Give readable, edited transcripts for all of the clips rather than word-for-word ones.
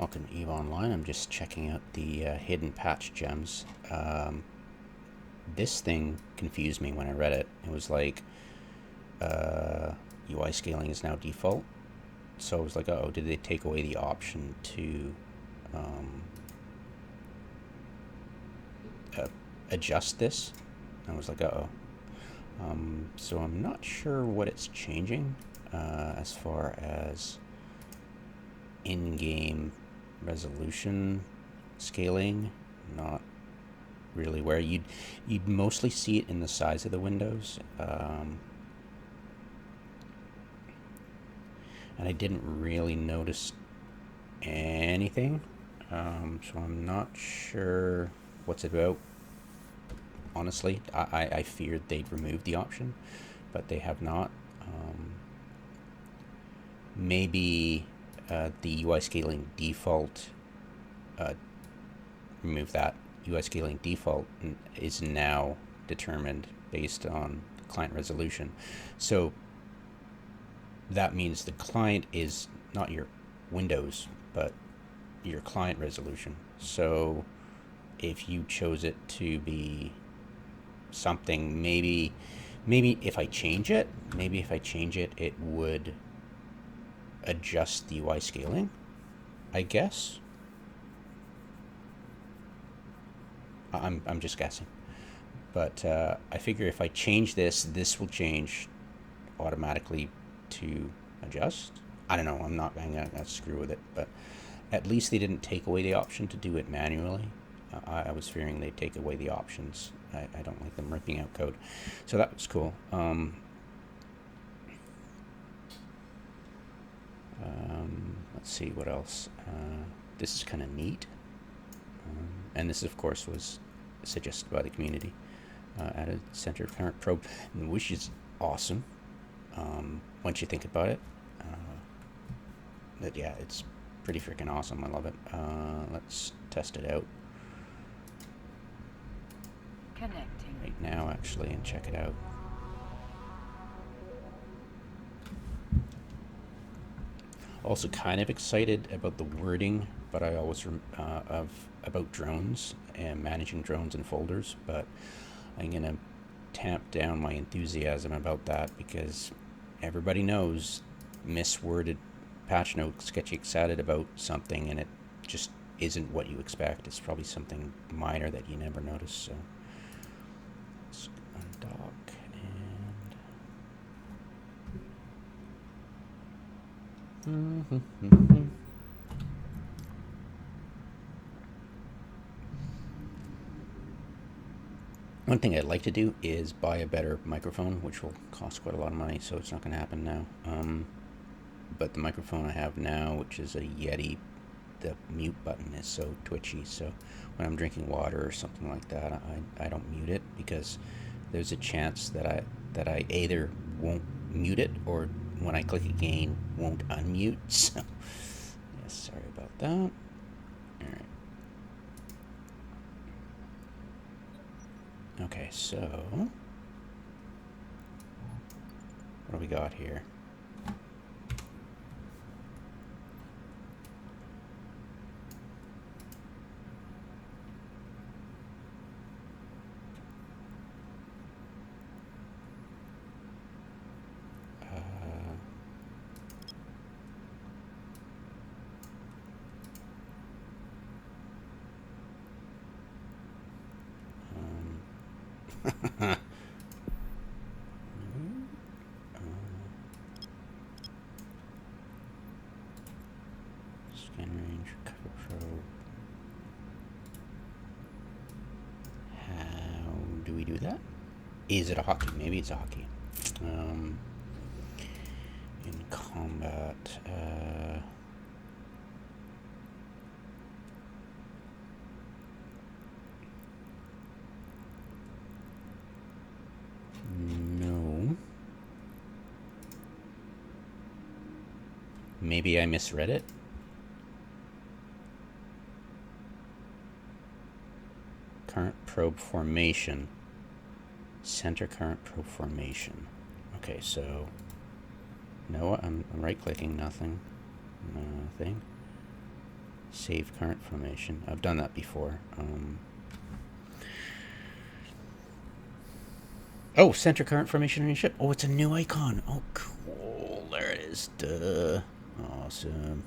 Welcome to EVE Online. I'm just checking out the hidden patch gems. This thing confused me when I read it. It was like UI scaling is now default. So I was like, oh, did they take away the option to adjust this? I was like, uh-oh. So I'm not sure what it's changing as far as in-game resolution scaling. Not really where you'd mostly see it in the size of the windows, and I didn't really notice anything, so I'm not sure what's it about. Honestly, I feared they'd remove the option, but they have not. Maybe the UI scaling default, remove that. UI scaling default is now determined based on client resolution. So that means the client is not your Windows, but your client resolution. So if you chose it to be something, maybe if I change it, it would adjust the UI scaling, I guess. I'm just guessing, but I figure if I change this will change automatically to adjust. I don't know. I'm not gonna screw with it, but at least they didn't take away the option to do it manually. I was fearing they'd take away the options. I don't like them ripping out code, so that was cool. Let's see what else. This is kind of neat. And this, of course, was suggested by the community. Added center current probe, which is awesome. Once you think about it, yeah, it's pretty freaking awesome. I love it. Let's test it out. Connecting right now, actually, and check it out. Also, kind of excited about the wording, but I always about drones and managing drones and folders, but I'm gonna tamp down my enthusiasm about that because everybody knows misworded patch notes get you excited about something and it just isn't what you expect. It's probably something minor that you never notice. So let's undock and one thing I'd like to do is buy a better microphone, which will cost quite a lot of money, so it's not going to happen now. But the microphone I have now, which is a Yeti, the mute button is so twitchy, so when I'm drinking water or something like that, I don't mute it because there's a chance that I either won't mute it or when I click again won't unmute. So yes, sorry about that. All right. Okay, so what do we got here? Scan range, cover probe. How do we do that? Is it a hotkey? Maybe it's a hotkey. In combat, no. Maybe I misread it. Current probe formation. Center current probe formation. Okay, so no, I'm right-clicking, nothing. Save current formation. I've done that before. Oh, center current formation on your ship. Oh, it's a new icon. Oh, cool. There it is. Duh. Awesome.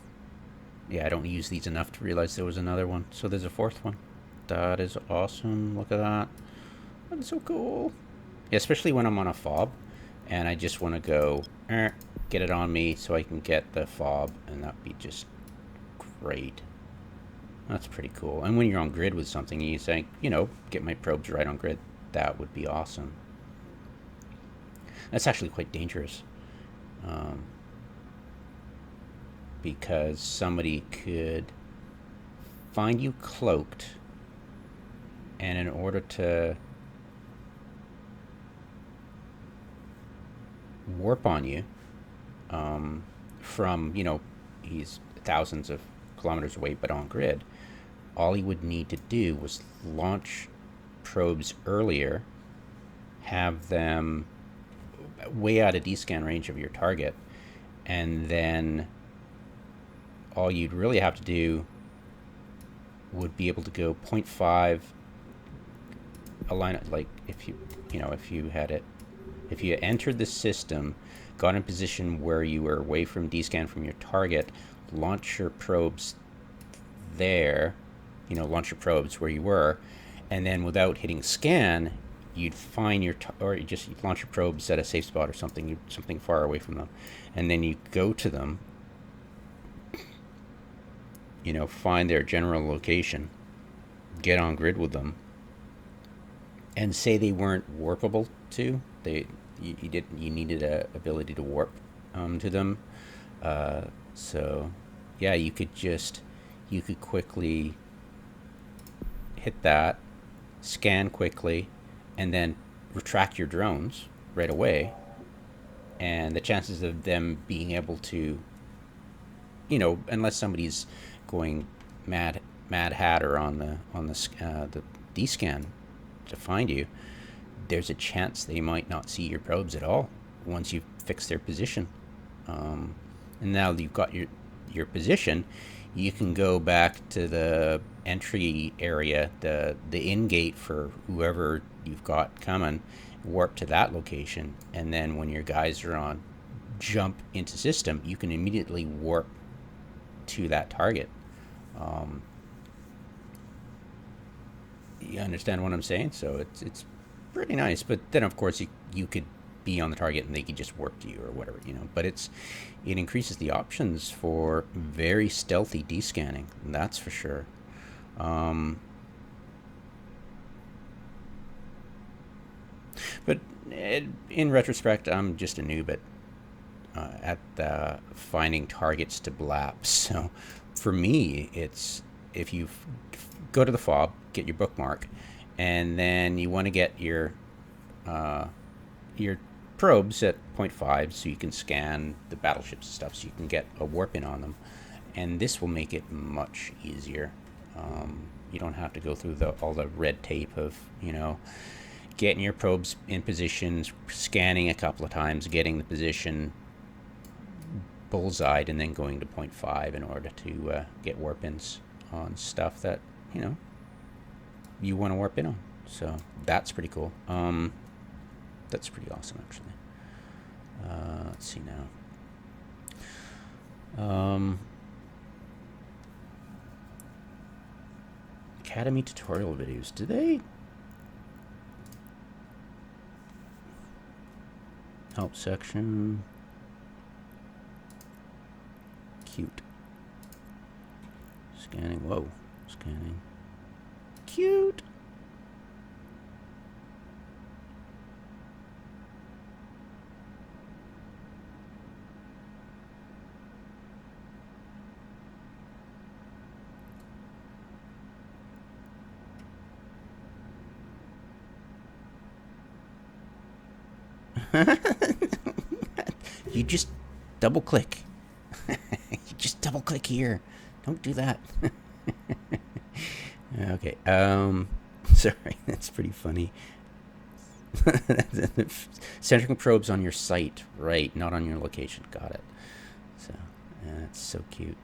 Yeah, I don't use these enough to realize there was another one. So there's a fourth one. That is awesome. Look at that. That is so cool. Yeah, especially when I'm on a fob and I just want to go get it on me so I can get the fob, and that'd be just great. That's pretty cool. And when you're on grid with something, you say, you know, get my probes right on grid. That would be awesome. That's actually quite dangerous. Because somebody could find you cloaked, and in order to warp on you from, you know, he's thousands of kilometers away but on grid, all he would need to do was launch probes earlier, have them way out of D-scan range of your target, and then all you'd really have to do would be able to go 0.5 align it, like if you had it, if you entered the system, got in position where you were away from D-scan from your target, launch your probes there, you know, launch your probes where you were, and then without hitting scan, you'd find your or you just launch your probes at a safe spot or something, something far away from them, and then you go to them, you know, find their general location, get on grid with them, and say they weren't warpable to, you needed a ability to warp to them. So yeah, you could quickly hit that, scan quickly, and then retract your drones right away, and the chances of them being able to, you know, unless somebody's going mad hatter on the D-scan to find you, there's a chance they might not see your probes at all once you've fixed their position. And now that you've got your position, you can go back to the entry area, the in-gate for whoever you've got coming, warp to that location, and then when your guys are on jump into system, you can immediately warp to that target. You understand what I'm saying? So it's pretty nice. But then of course you could be on the target and they could just warp to you or whatever, you know. But it increases the options for very stealthy descanning, that's for sure. But in retrospect, I'm just a noob at finding targets to blap. So for me, it's if you go to the fob, get your bookmark, and then you want to get your probes at 0.5 so you can scan the battleships and stuff, so you can get a warp in on them, and this will make it much easier. You don't have to go through all the red tape of, you know, getting your probes in positions, scanning a couple of times, getting the position bullseyed, and then going to 0.5 in order to get warp-ins on stuff that, you know, you want to warp in on. So that's pretty cool. That's pretty awesome, actually. Let's see now. Academy tutorial videos. Do they help section? Cute. Scanning. Whoa. Scanning. Cute. You just double click. You just double click here. Don't do that. Okay. Sorry, that's pretty funny. Centering probes on your site, right? Not on your location. Got it. So that's so cute.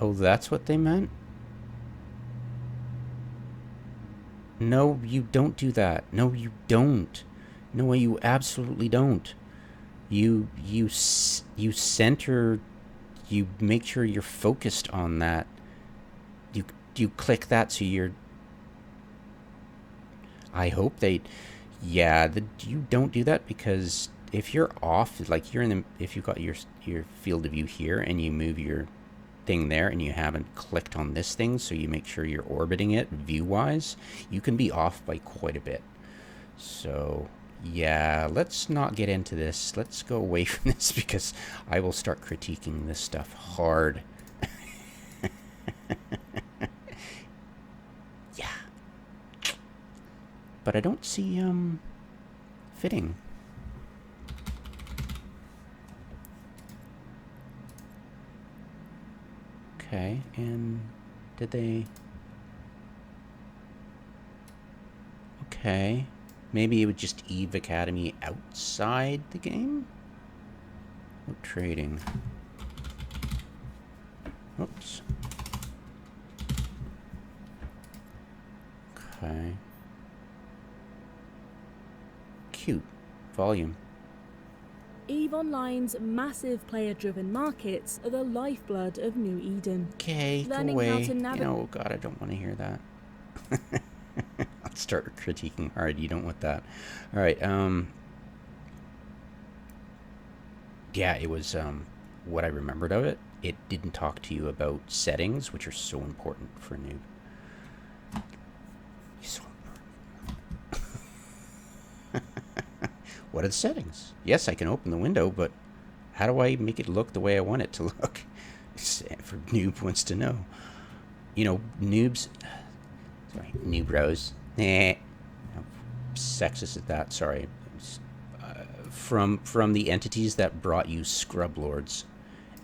Oh, that's what they meant? No, you don't do that. No, you don't. No, you absolutely don't. You center. You make sure you're focused on that. You you click that so you're. I hope they. Yeah, you don't do that because if you're off, like you're in the, if you've got your field of view here and you move your thing there and you haven't clicked on this thing, so you make sure you're orbiting it view wise, you can be off by quite a bit. So yeah, let's not get into this. Let's go away from this because I will start critiquing this stuff hard. Yeah, but I don't see fitting. Okay, and did they? Okay, maybe it would just Eve Academy outside the game. Oh, trading. Oops. Okay. Cute. Volume. EVE Online's massive player-driven markets are the lifeblood of New Eden. Okay, go Learning away. how to navigate. Oh God, I don't want to hear that. I'll start critiquing hard. You don't want that. All right. Yeah, it was what I remembered of it. It didn't talk to you about settings, which are so important for a noob. So what are the settings? Yes, I can open the window, but how do I make it look the way I want it to look? For noob wants to know. You know, noobs. Sorry, noob bros. How sexist is that? Sorry. From the entities that brought you scrub lords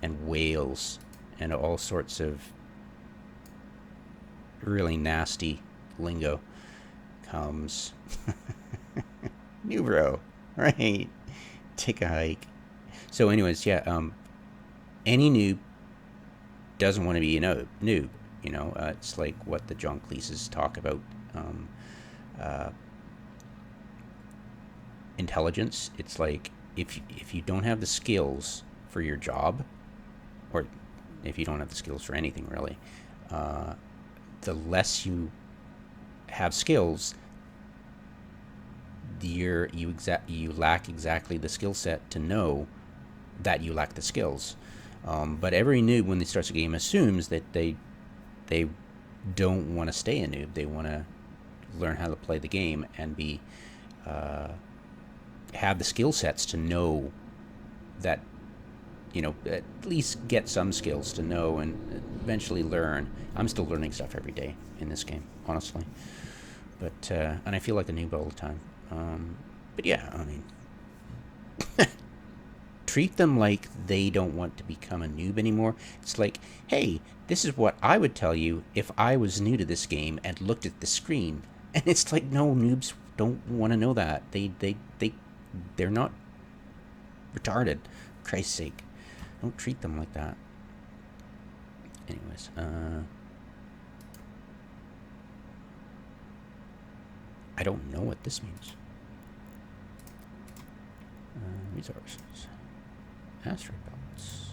and whales and all sorts of really nasty lingo comes new bro, right? Take a hike. So anyways, yeah, any noob doesn't want to be a noob. You know, it's like what the John Cleeses talk about. Intelligence. It's like if you don't have the skills for your job, or if you don't have the skills for anything really, the less you have skills, you lack exactly the skill set to know that you lack the skills. But every noob, when they start a game, assumes that they don't want to stay a noob. They want to learn how to play the game and be have the skill sets to know that, you know, at least get some skills to know and eventually learn. I'm still learning stuff every day in this game, honestly. But and I feel like a noob all the time. But yeah, I mean, treat them like they don't want to become a noob anymore. It's like, hey, this is what I would tell you if I was new to this game and looked at the screen. And it's like, no, noobs don't want to know that. They're not retarded. For Christ's sake, don't treat them like that. Anyways, I don't know what this means. Resources. Asteroid belts.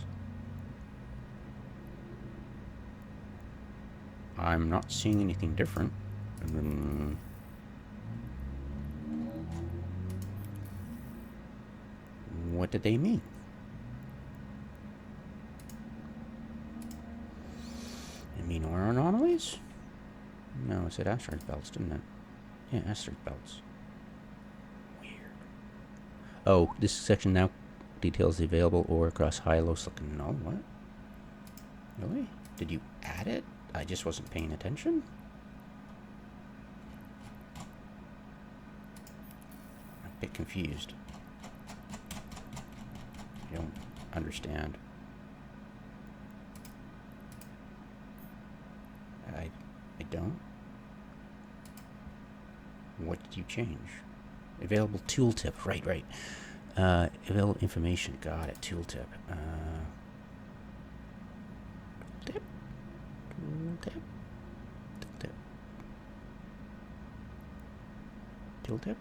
I'm not seeing anything different. What did they mean? They mean aura anomalies? No, it said asteroid belts, didn't it? Yeah, asteroid belts. Weird. Oh, this section now details the available ore across high, low silicon. No, what? Really? Did you add it? I just wasn't paying attention? I'm a bit confused. I don't understand. I don't. What did you change? Available tooltip. Right. Available information. Got it. Tooltip. Tooltip? Tooltip. Tooltip. Tooltip.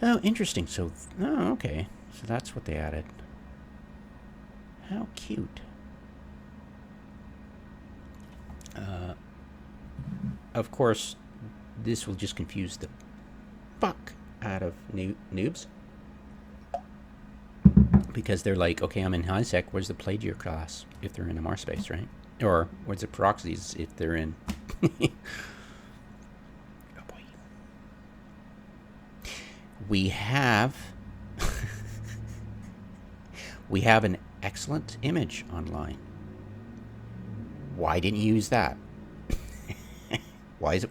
Oh, interesting. So, oh, okay. So that's what they added. How cute. Of course, this will just confuse the fuck out of noobs. Because they're like, okay, I'm in HiSec, where's the Plagiar class if they're in a MarSpace, right? Or where's the proxies if they're in... Oh boy. We have... we have an excellent image online. Why didn't you use that?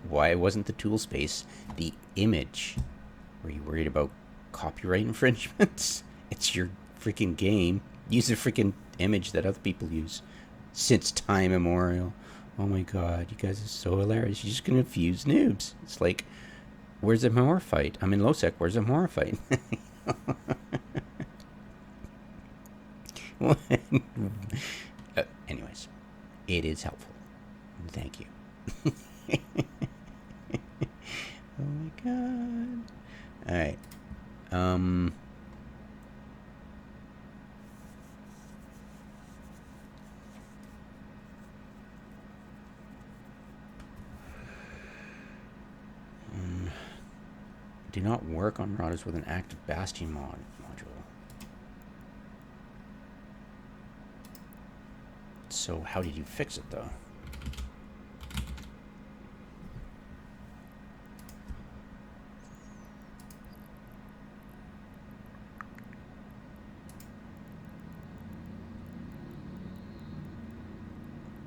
Why wasn't the tool space the image? Were you worried about copyright infringements? It's your freaking game. Use the freaking image that other people use since time immemorial. Oh my god, you guys are so hilarious. You're just gonna confuse noobs. It's like, where's the horror fight? I'm in lowsec. Where's the horror fight? Anyways, it is helpful. Thank you. Oh my god. Alright. Do not work on routers with an active Bastion module. So how did you fix it though?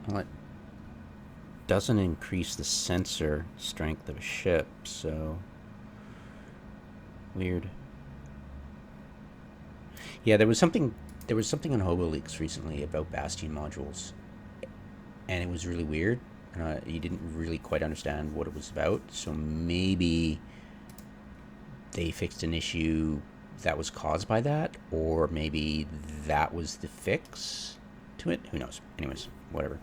Well, it doesn't increase the sensor strength of a ship, so weird. Yeah, there was something on Hobo Leaks recently about Bastion modules, and it was really weird. You didn't really quite understand what it was about, so maybe they fixed an issue that was caused by that, or maybe that was the fix to it. Who knows? Anyways, whatever.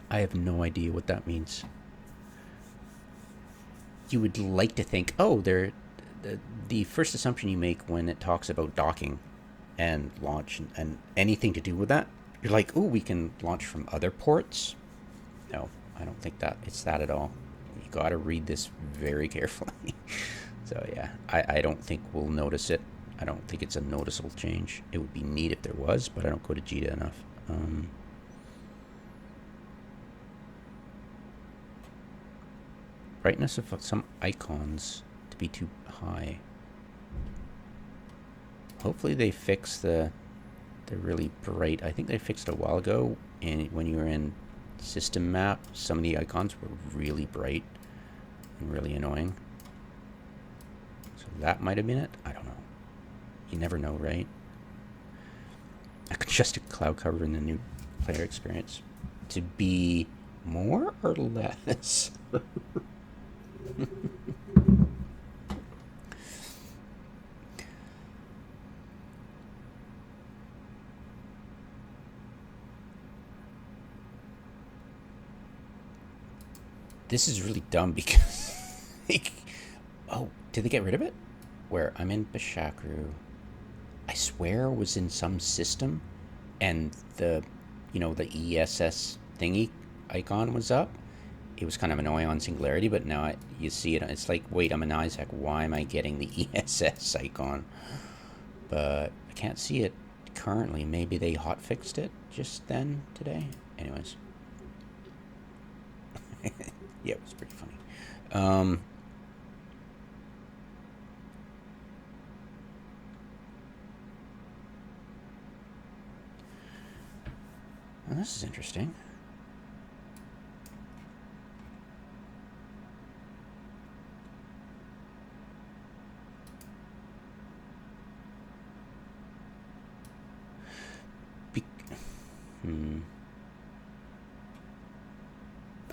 I have no idea what that means. You would like to think, oh, the first assumption you make when it talks about docking and launch and anything to do with that, you're like, oh, we can launch from other ports. No, I don't think that it's that at all. You got to read this very carefully. So yeah, I don't think we'll notice it. I don't think it's a noticeable change. It would be neat if there was, but I don't go to JITA enough. Brightness of some icons to be too high. Hopefully they fix the really bright. I think they fixed it a while ago, and when you were in system map, some of the icons were really bright and really annoying. So that might have been it. I don't know. You never know, right? I adjusted cloud cover in the new player experience to be more or less. This is really dumb because oh, did they get rid of it? Where I'm in Bashakru, I swear it was in some system, and the ESS thingy icon was up. It was kind of annoying on Singularity, but now you see it. It's like, wait, I'm in ISAC. Why am I getting the ESS icon? But I can't see it currently. Maybe they hotfixed it just then today. Anyways. Yeah, it was pretty funny. Well, this is interesting.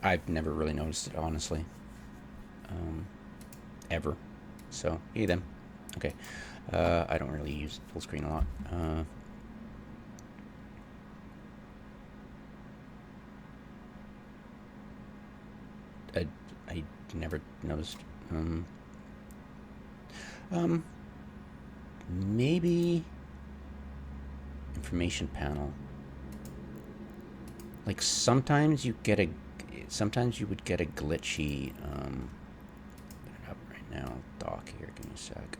I've never really noticed it, honestly. ever. So, hey them. Okay. I don't really use full screen a lot. I never noticed. Maybe information panel. Like sometimes you would get a glitchy. Put it up right now. Dock here. Give me a sec.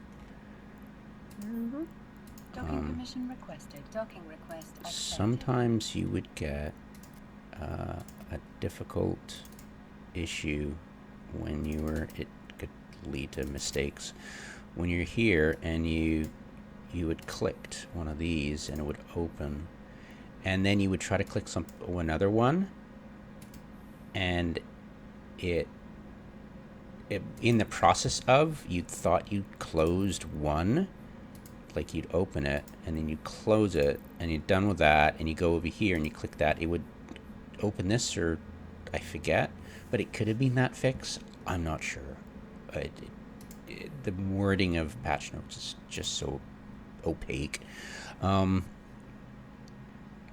Docking permission requested. Docking request accepted. Sometimes you would get a difficult issue when you were. It could lead to mistakes when you're here and you would click one of these and it would open, and then you would try to click another one, and it in the process of, you thought you closed one, like you'd open it and then you close it and you're done with that and you go over here and you click that, it would open this, or I forget, but it could have been that fix. I'm not sure. The wording of patch notes is just so opaque.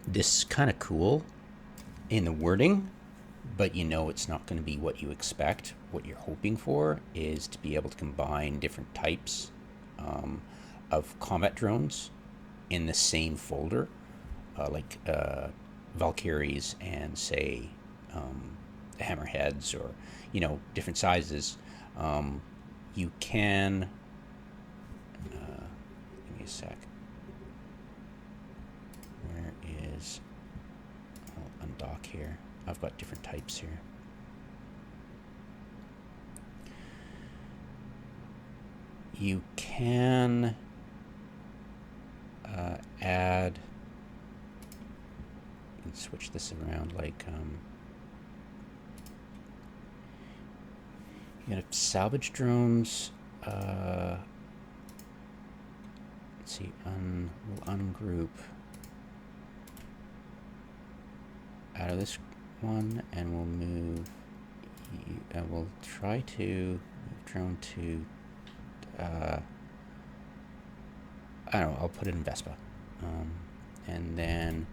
This is kind of cool in the wording, but you know it's not going to be what you expect. What you're hoping for is to be able to combine different types of combat drones in the same folder, like Valkyries and, say, hammerheads, or different sizes. You can give me a sec. Where is, I'll undock here. I've got different types here. You can add and switch this around, like you got salvage drones. Let's see, we'll ungroup out of this one, and we'll move. We'll try to move drone to. I don't know. I'll put it in Vespa, and then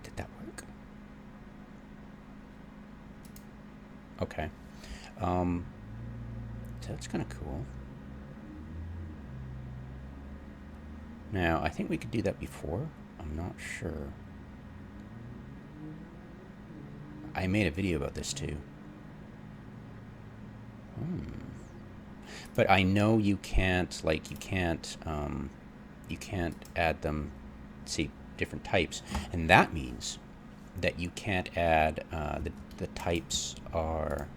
did that work? Okay. So that's kind of cool. Now, I think we could do that before. I'm not sure. I made a video about this too. But I know you can't, you can't add them, see, different types. And that means that you can't add, the types are,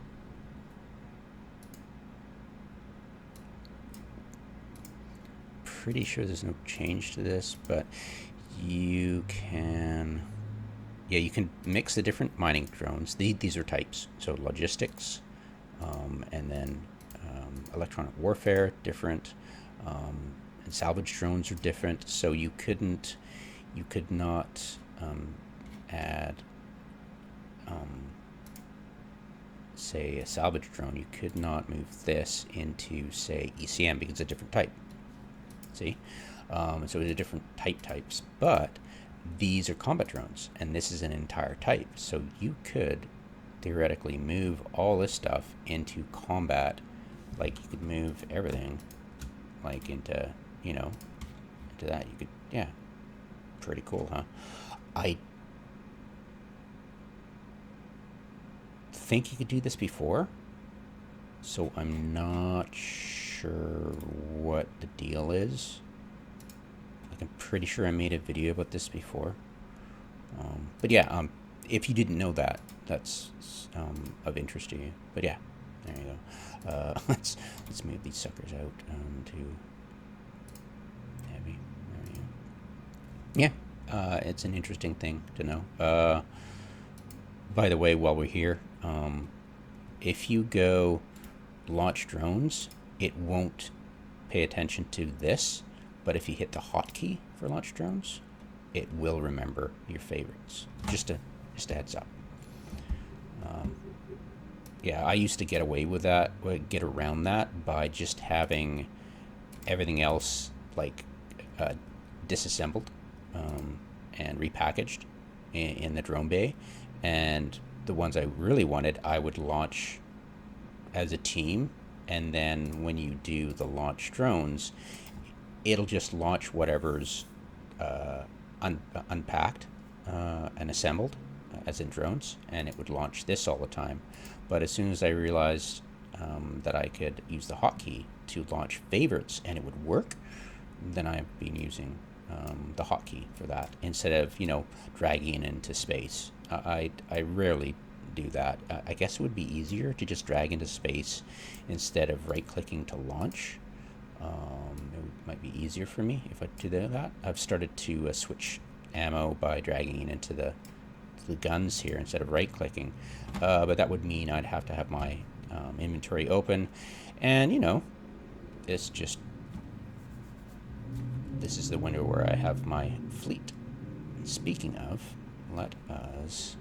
pretty sure there's no change to this, but you can, yeah, you can mix the different mining drones. These are types. So logistics, and then electronic warfare, different, and salvage drones are different. So you could not add, say, a salvage drone. You could not move this into, say, ECM because it's a different type. See, so it's a different types, but these are combat drones, and this is an entire type. So you could theoretically move all this stuff into combat. Like you could move everything, like into that. You could, yeah, pretty cool, huh? I think you could do this before, so I'm not sure what the deal is. Like, I'm pretty sure I made a video about this before, but yeah, if you didn't know that, that's of interest to you. But yeah, there you go. Let's move these suckers out to heavy. There we go. Yeah, it's an interesting thing to know. By the way, while we're here, if you go launch drones, it won't pay attention to this, but if you hit the hotkey for launch drones, it will remember your favorites. Just a heads up. yeah, I used to get away with that, get around that by just having everything else like uh, disassembled and repackaged in the drone bay, and the ones I really wanted, I would launch as a team, and then when you do the launch drones, it'll just launch whatever's unpacked and assembled, as in drones, and it would launch this all the time. But as soon as I realized that I could use the hotkey to launch favorites and it would work, then I've been using the hotkey for that instead of, dragging it into space. I rarely do that. I guess it would be easier to just drag into space instead of right-clicking to launch. It might be easier for me if I do that. I've started to switch ammo by dragging it into the guns here instead of right-clicking, but that would mean I'd have to have my inventory open, and it's just, this is the window where I have my fleet. Speaking of, let us,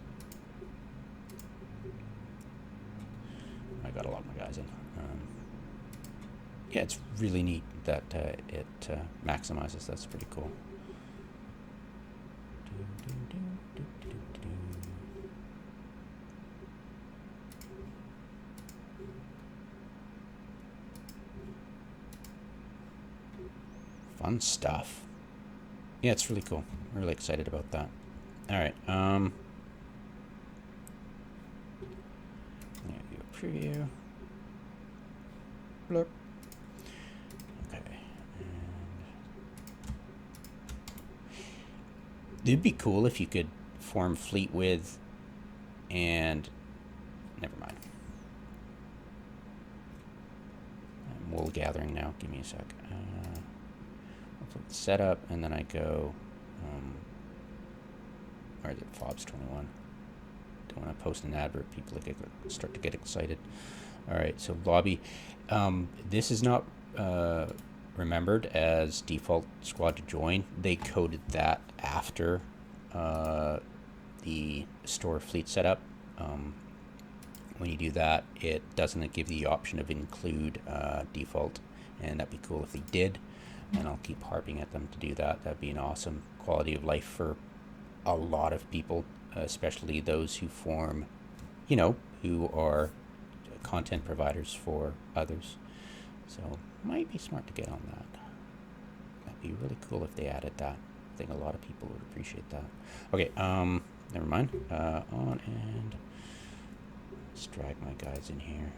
I got a lot more guys in. Yeah, it's really neat that it maximizes. That's pretty cool. Fun stuff. Yeah, it's really cool. I'm really excited about that. All right. Yeah, do a preview. Blurp. Okay. And it'd be cool if you could form fleet with, and never mind. I'm wool gathering now. Give me a sec. Setup, and then I go, where is it? Fobs 21. Don't want to post an advert. People start to get excited. All right, so lobby. This is not remembered as default squad to join. They coded that after the store fleet setup. When you do that, it doesn't give the option of include default, and that'd be cool if they did. And I'll keep harping at them to do that. That'd be an awesome quality of life for a lot of people, especially those who form, who are content providers for others. So might be smart to get on that. That'd be really cool if they added that. I think a lot of people would appreciate that. Okay, never mind. On, and let's drag my guys in here.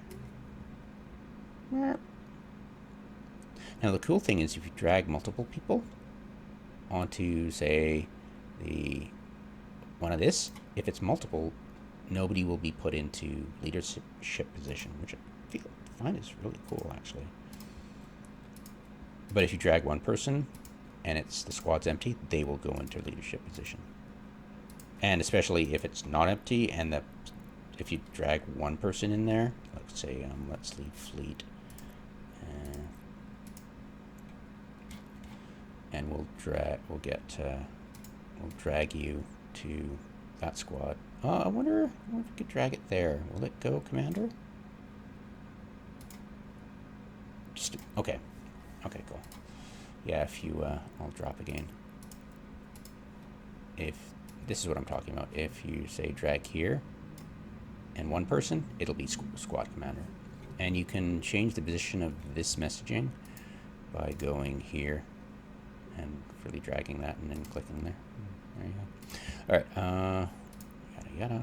Now the cool thing is if you drag multiple people onto, say, the one of this, if it's multiple, nobody will be put into leadership position, which I find is really cool, actually. But if you drag one person and the squad's empty, they will go into leadership position. And especially if it's not empty, and if you drag one person in there, let's say, let's leave fleet, and we'll drag you to that squad. I wonder if we could drag it there. Will it go, Commander? Okay. Okay, cool. Yeah, if you, I'll drop again. If this is what I'm talking about, if you say drag here and one person, it'll be squad commander. And you can change the position of this messaging by going here and really dragging that and then clicking there. There you go. All right. Yada yada.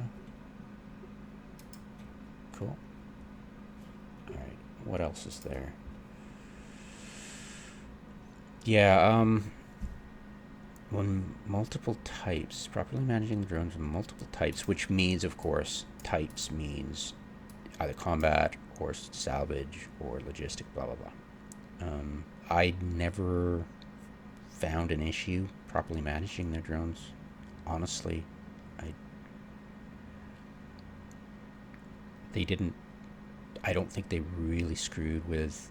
Cool. All right. What else is there? Yeah. When multiple types, properly managing the drones with multiple types, which means, of course, types means either combat or salvage or logistic, blah blah blah. I never found an issue properly managing their drones. Honestly, I don't think they really screwed with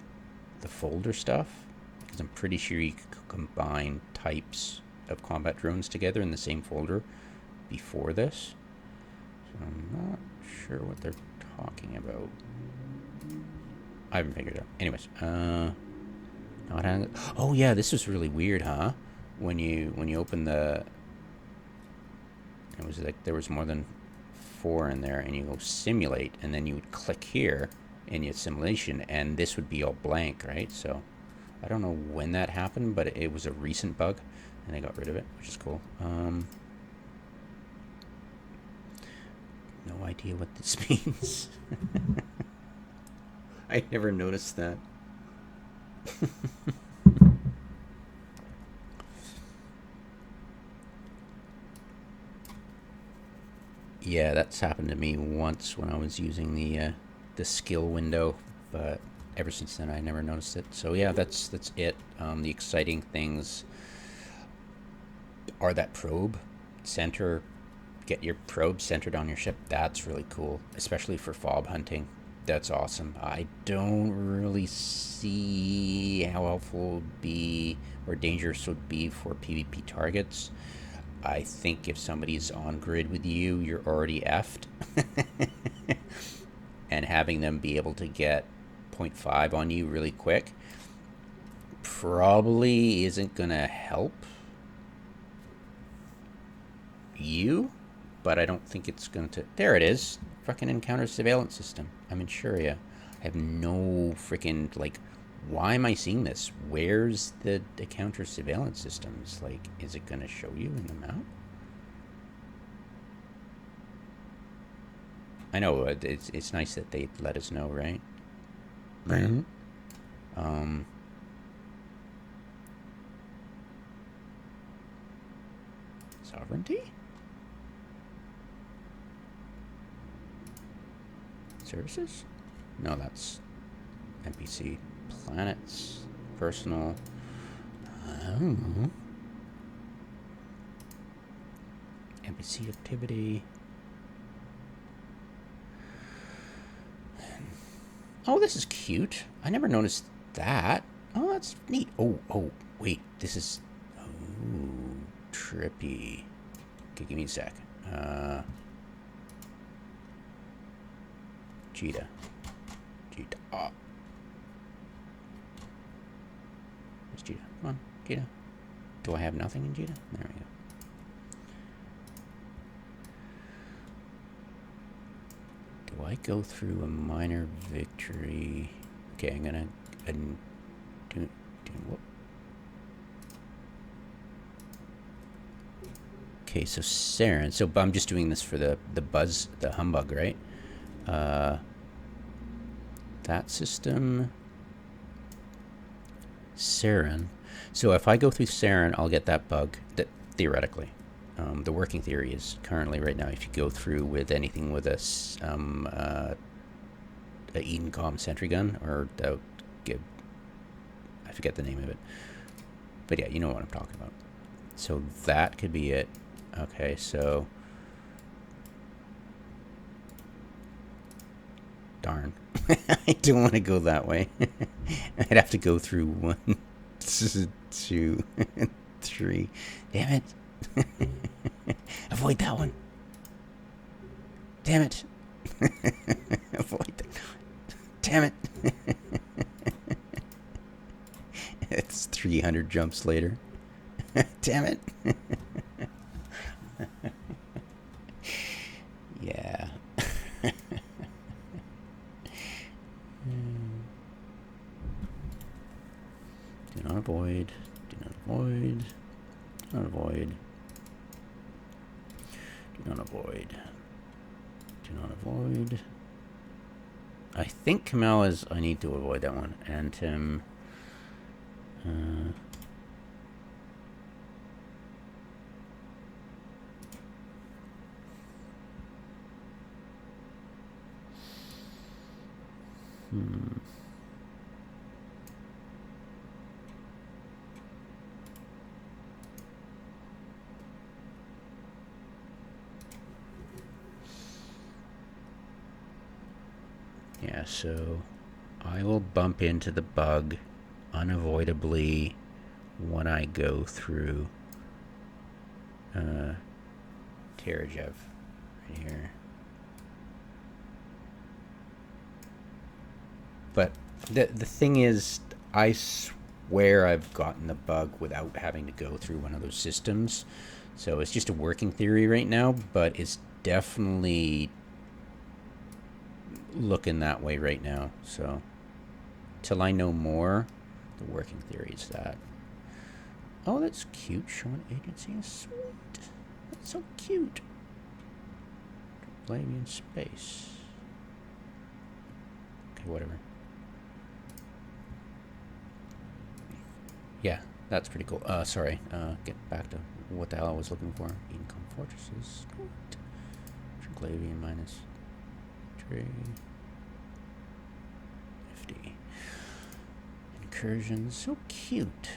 the folder stuff, because I'm pretty sure you could combine types of combat drones together in the same folder before this. So I'm not sure what they're talking about. I haven't figured it out. Anyways, oh yeah, this was really weird, huh? When you open the, it was like there was more than 4 in there, and you go simulate, and then you would click here in your simulation, and this would be all blank, right? So I don't know when that happened, but it was a recent bug, and they got rid of it, which is cool. No idea what this means. I never noticed that. Yeah, that's happened to me once when I was using the skill window, but ever since then I never noticed it. So yeah, that's it. The exciting things are that probe center. Get your probe centered on your ship. That's really cool, especially for fob hunting. That's awesome. I don't really see how helpful it would be or dangerous it would be for PvP targets. I think if somebody's on grid with you, you're already effed. And having them be able to get 0.5 on you really quick probably isn't going to help you, but I don't think it's going to... There it is. Fucking encounter surveillance system. I'm in Shuria. I have no freaking, like... Why am I seeing this? Where's the counter surveillance systems? Like, is it going to show you in the map? I know, it's nice that they let us know, right? Mm-hmm. Sovereignty? Services? No, that's NPC. Planets, personal. NPC activity. Oh, this is cute. I never noticed that. Oh, that's neat. Oh, wait. This is... Oh, trippy. Okay, give me a sec. Cheetah. Oh. Where's Cheetah? Come on, Cheetah. Do I have nothing in Cheetah? There we go. Do I go through a minor victory? Okay, I'm gonna do what? Okay, so Saren. So I'm just doing this for the buzz, the humbug, right? That system. Saren. So if I go through Saren, I'll get that bug. That theoretically, the working theory is currently right now. If you go through with anything with a Edencom sentry gun or I forget the name of it, but yeah, you know what I'm talking about. So that could be it. Okay, so darn. I don't want to go that way. I'd have to go through 1, 2, 3. Damn it. Avoid that one. Damn it. Avoid that. Damn it. It's 300 jumps later. Damn it. Yeah. Do not avoid. Do not avoid. Do not avoid. Do not avoid. Do not avoid. I think Kamal is... I need to avoid that one. And Tim... Yeah, so I will bump into the bug unavoidably when I go through Terajev right here. But the thing is, I swear I've gotten the bug without having to go through one of those systems. So it's just a working theory right now, but it's definitely looking that way right now. So till I know more, the working theory is that. Oh, that's cute. Showing agency is sweet. That's so cute. Blame you in space. Okay, whatever. Yeah, that's pretty cool. Sorry. Get back to what the hell I was looking for. Income fortresses. Triglavian minus 350. Incursions. So cute.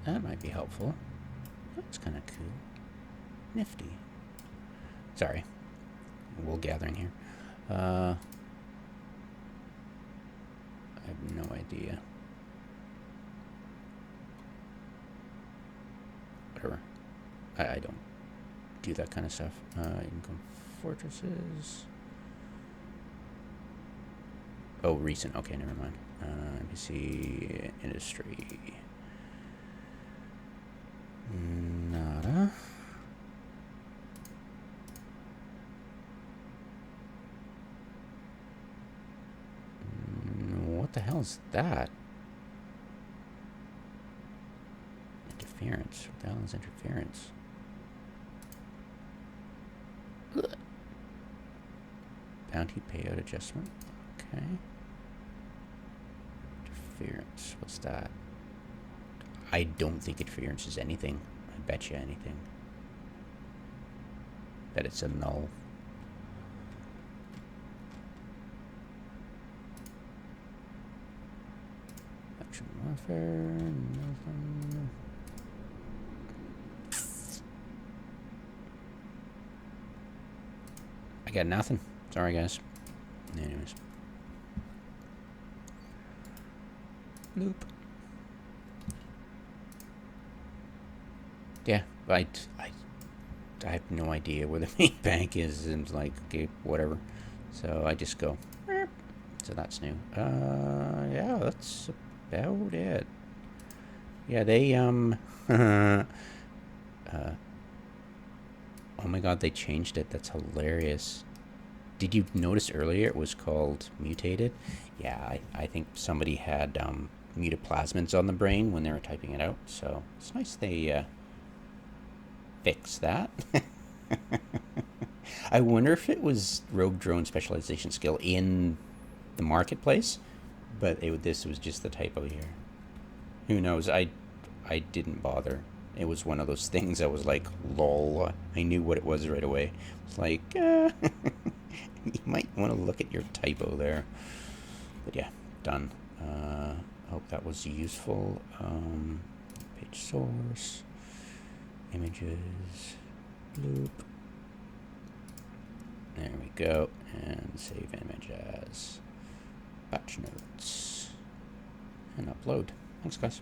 That might be helpful. That's kind of cool. Nifty. Sorry. Wool gathering here. I have no idea. Whatever. I don't do that kind of stuff. Income fortresses. Oh, recent. Okay, never mind. Let me see. Industry. Nada. What the hell is that? Interference. What the hell is interference? Ugh. Bounty payout adjustment. Okay. Interference. What's that? I don't think interference is anything. I bet you anything. Bet it's a null. Action warfare. Nothing. I got nothing. Sorry, guys. Anyways. Loop. Yeah, I have no idea where the main bank is, and like, okay, whatever. So I just go. So that's new. Yeah, that's about it. Yeah, they oh my god, they changed it. That's hilarious. Did you notice earlier it was called mutated? Yeah, I think somebody had muted plasmids on the brain when they were typing it out. So it's nice they fix that. I wonder if it was rogue drone specialization skill in the marketplace, but this was just the typo here. Who knows? I didn't bother. It was one of those things that was like, lol. I knew what it was right away. It's like, you might want to look at your typo there. But yeah, done. Hope that was useful. Page source. Images. Loop. There we go. And save image as batch notes. And upload. Thanks, guys.